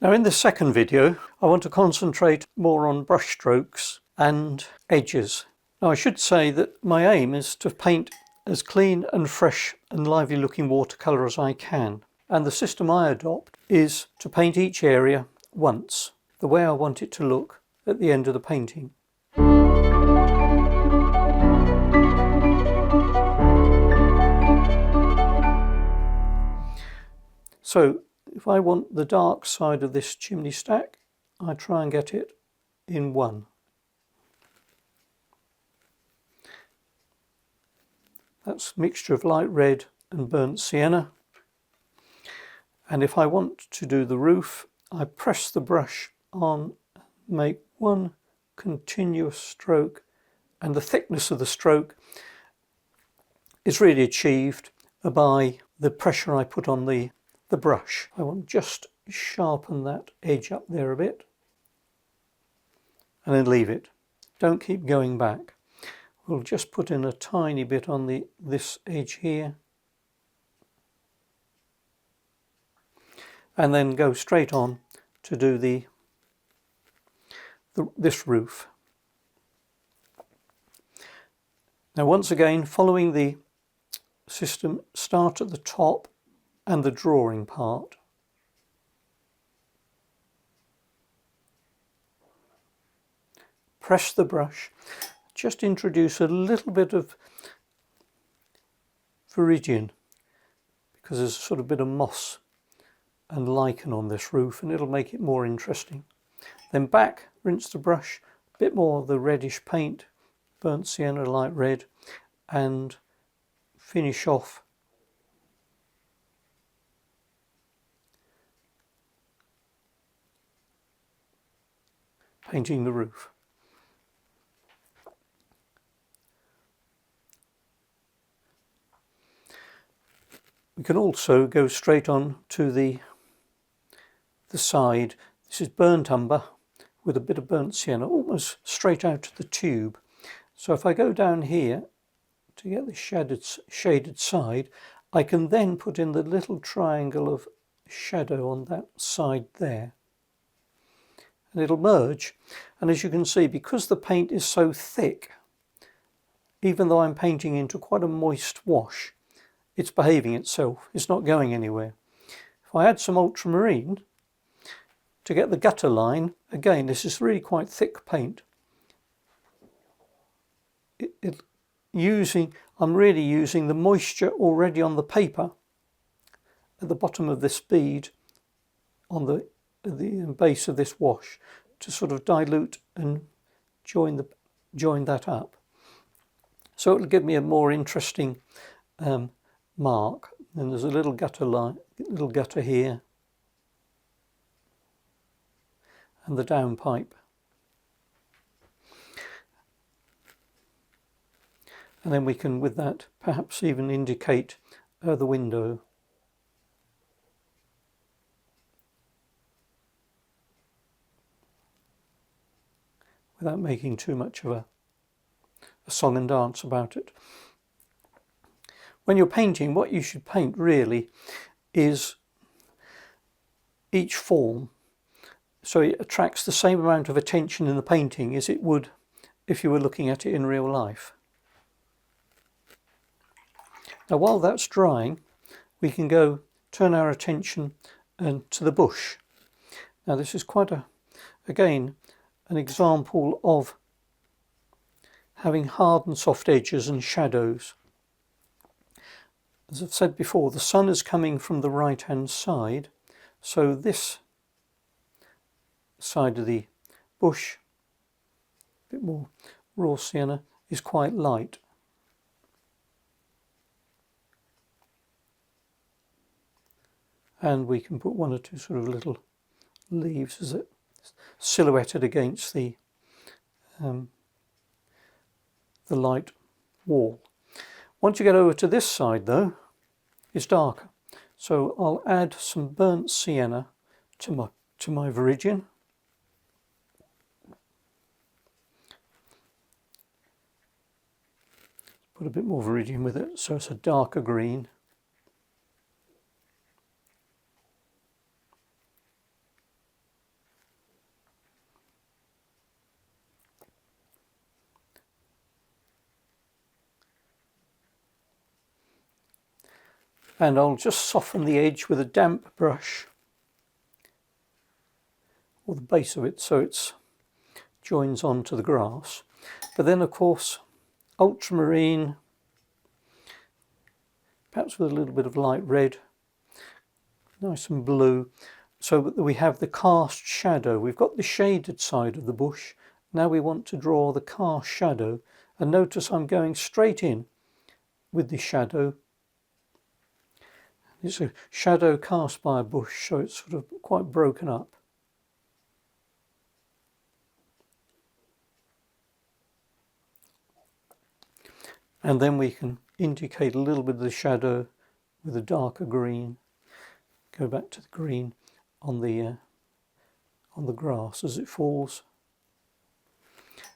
Now in this second video I want to concentrate more on brush strokes and edges. Now I should say that my aim is to paint as clean and fresh and lively looking watercolour as I can, and the system I adopt is to paint each area once, the way I want it to look at the end of the painting. So if I want the dark side of this chimney stack, I try and get it in one. That's a mixture of light red and burnt sienna. And if I want to do the roof, I press the brush on, make one continuous stroke, and the thickness of the stroke is really achieved by the pressure I put on the brush. I want just sharpen that edge up there a bit and then leave it. Don't keep going back. We'll just put in a tiny bit on this edge here and then go straight on to do this roof. Now once again, following the system, start at the top and the drawing part. Press the brush, just introduce a little bit of viridian because there's a sort of bit of moss and lichen on this roof and it'll make it more interesting. Then back, rinse the brush, a bit more of the reddish paint, burnt sienna, light red, and finish off painting the roof. We can also go straight on to the side. This is burnt umber with a bit of burnt sienna, almost straight out of the tube. So if I go down here to get the shaded side, I can then put in the little triangle of shadow on that side there. And it'll merge, and as you can see, because the paint is so thick, even though I'm painting into quite a moist wash, it's behaving itself, it's not going anywhere. If I add some ultramarine to get the gutter line, again this is really quite thick paint, I'm really using the moisture already on the paper at the bottom of this bead on the base of this wash to sort of dilute and join that up. So it'll give me a more interesting mark. And there's a little gutter here, and the downpipe. And then we can, with that, perhaps even indicate the window. Without making too much of a song and dance about it. When you're painting, what you should paint really is each form, so it attracts the same amount of attention in the painting as it would if you were looking at it in real life. Now while that's drying, we can go turn our attention to the bush. Now this is quite again an example of having hard and soft edges and shadows. As I've said before, the sun is coming from the right hand side, so this side of the bush, a bit more raw sienna, is quite light. And we can put one or two sort of little leaves as it silhouetted against the light wall. Once you get over to this side though, it's darker. So I'll add some burnt sienna to my viridian. Put a bit more viridian with it so it's a darker green. And I'll just soften the edge with a damp brush, or the base of it, so it joins onto the grass. But then of course ultramarine, perhaps with a little bit of light red, nice and blue, so that we have the cast shadow. We've got the shaded side of the bush, now we want to draw the cast shadow, and notice I'm going straight in with the shadow. It's a shadow cast by a bush, so it's sort of quite broken up. And then we can indicate a little bit of the shadow with a darker green. Go back to the green on the grass as it falls.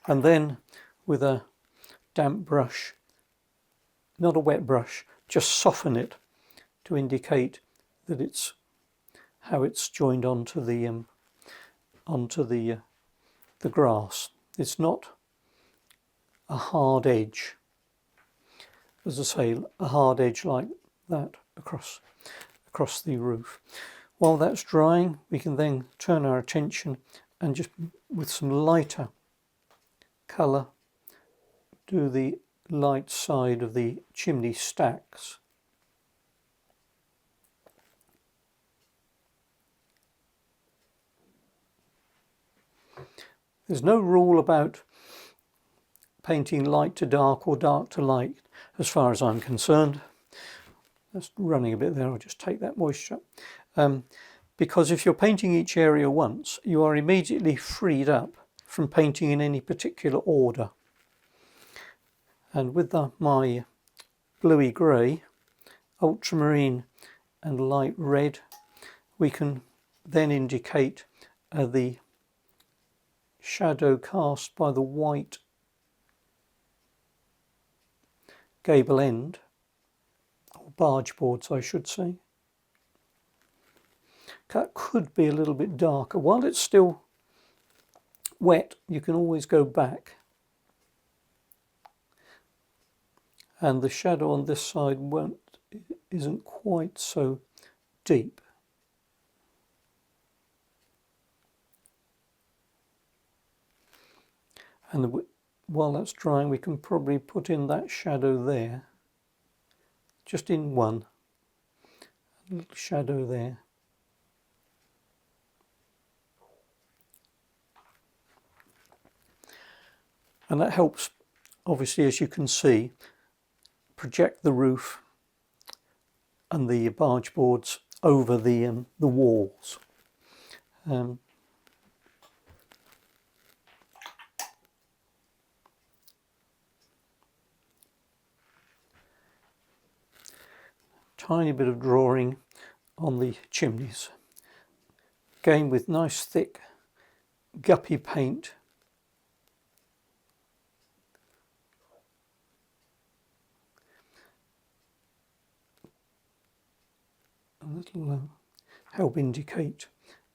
And then with a damp brush, not a wet brush, just soften it to indicate that it's how it's joined onto the grass. It's not a hard edge, as I say, a hard edge like that across the roof. While that's drying, we can then turn our attention and just with some lighter colour do the light side of the chimney stacks. There's no rule about painting light to dark or dark to light as far as I'm concerned. That's running a bit there, I'll just take that moisture. Because if you're painting each area once, you are immediately freed up from painting in any particular order. And with my bluey grey, ultramarine and light red, we can then indicate the shadow cast by the white gable end, or barge boards I should say. That could be a little bit darker. While it's still wet, you can always go back. And the shadow on this side isn't quite so deep. And while that's drying, we can probably put in that shadow there, just in one, a little shadow there. And that helps, obviously, as you can see, project the roof and the barge boards over the walls. Tiny bit of drawing on the chimneys, again with nice thick guppy paint. A little help indicate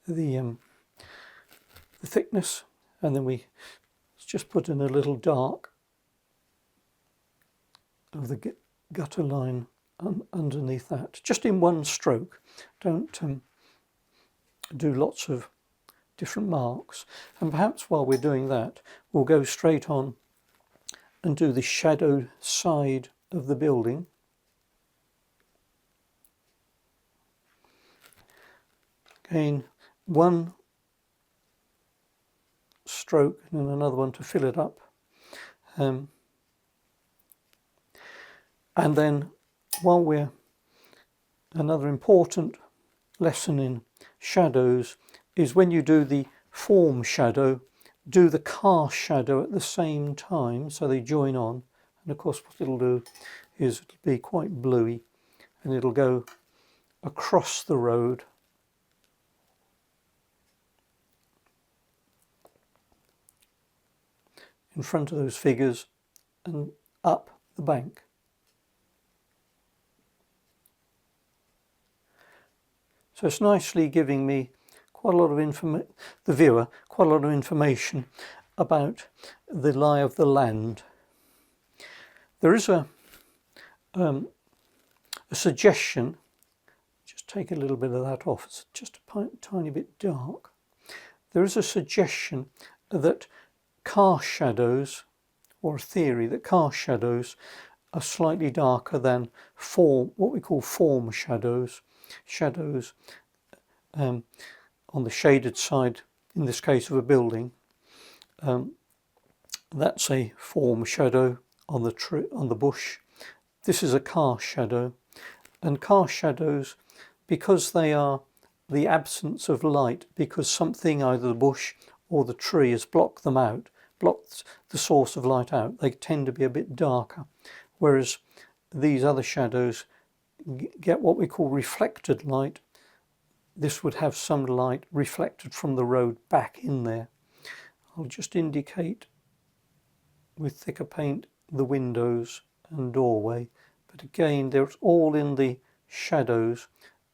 the thickness, and then we just put in a little dark of the gutter line underneath that, just in one stroke. Don't do lots of different marks. And perhaps while we're doing that, we'll go straight on and do the shadow side of the building. Again, one stroke and then another one to fill it up. And then another important lesson in shadows is when you do the form shadow, do the cast shadow at the same time so they join on. And of course what it'll do is it'll be quite bluey and it'll go across the road. In front of those figures and up the bank. So it's nicely giving me quite a lot of the viewer quite a lot of information about the lie of the land. There is a a suggestion. Just take a little bit of that off. It's just a tiny bit dark. There is a suggestion that cast shadows, or a theory that cast shadows are slightly darker than what we call form shadows. Shadows on the shaded side, in this case of a building. That's a form shadow on the tree, on the bush. This is a cast shadow, and cast shadows, because they are the absence of light, because something, either the bush or the tree, has blocked them out, blocked the source of light out, they tend to be a bit darker. Whereas these other shadows get what we call reflected light. This would have some light reflected from the road back in there. I'll just indicate with thicker paint the windows and doorway, but again they're all in the shadows,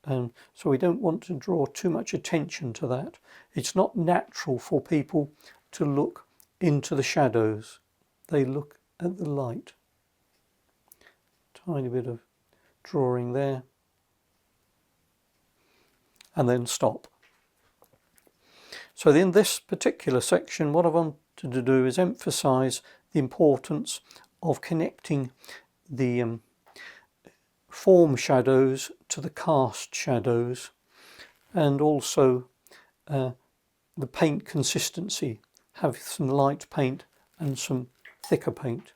and so we don't want to draw too much attention to that. It's not natural for people to look into the shadows, they look at the light. Tiny bit of drawing there, and then stop. So in this particular section, what I wanted to do is emphasize the importance of connecting the form shadows to the cast shadows, and also the paint consistency. Have some light paint and some thicker paint.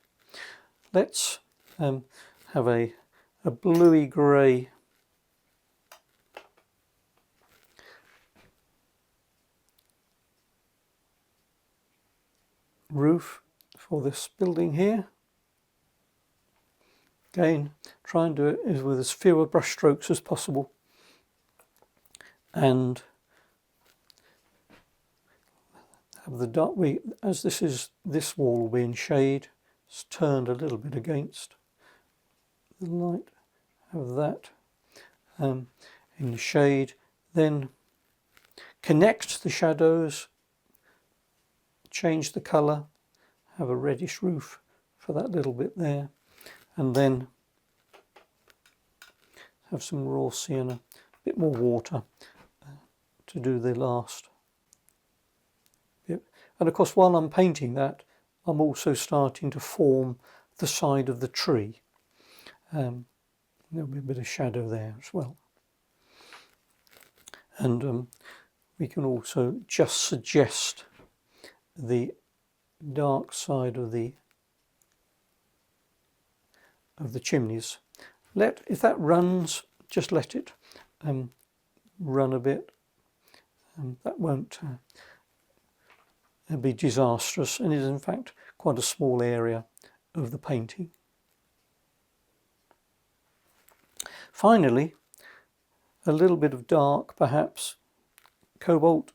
Let's have a bluey grey roof for this building here. Again, try and do it with as fewer brush strokes as possible, and have the dark, as this wall will be in shade, it's turned a little bit against the light, have that in the shade, then connect the shadows, change the colour, have a reddish roof for that little bit there, and then have some raw sienna, a bit more water to do the last bit. And of course, while I'm painting that, I'm also starting to form the side of the tree. There'll be a bit of shadow there as well. And we can also just suggest the dark side of the chimneys. If that runs, just let it run a bit. That won't be disastrous, and is in fact quite a small area of the painting. Finally, a little bit of dark, perhaps cobalt.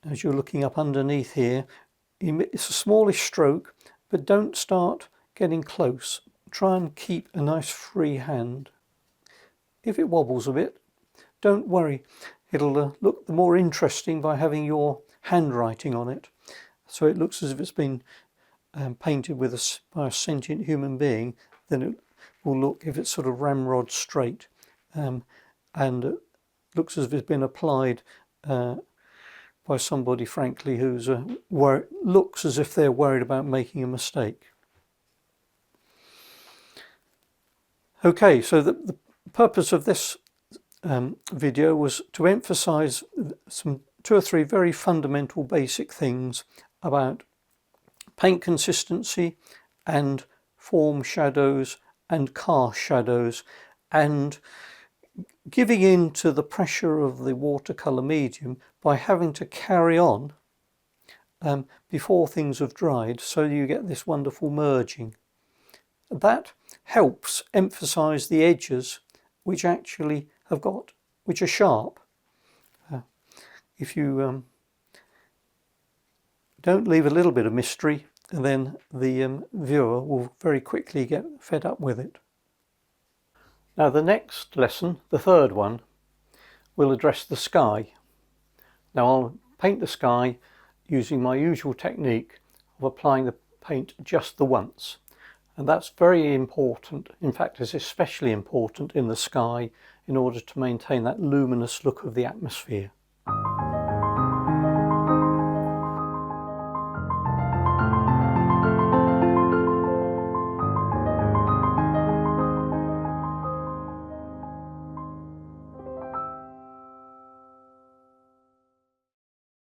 As you're looking up underneath here, it's a smallish stroke, but don't start getting close. Try and keep a nice free hand. If it wobbles a bit, don't worry. It'll look the more interesting by having your handwriting on it. So it looks as if it's been painted by a sentient human being. Then it will look, if it's sort of ramrod straight, and looks as if it's been applied by somebody, frankly, who's looks as if they're worried about making a mistake. Okay, so the purpose of this video was to emphasize two or three very fundamental basic things about paint consistency and form shadows and cast shadows, and giving in to the pressure of the watercolour medium by having to carry on before things have dried, so you get this wonderful merging. That helps emphasize the edges which actually which are sharp. If you don't leave a little bit of mystery, then the viewer will very quickly get fed up with it. Now the next lesson, the third one, will address the sky. Now I'll paint the sky using my usual technique of applying the paint just the once. And that's very important. In fact, it's especially important in the sky in order to maintain that luminous look of the atmosphere.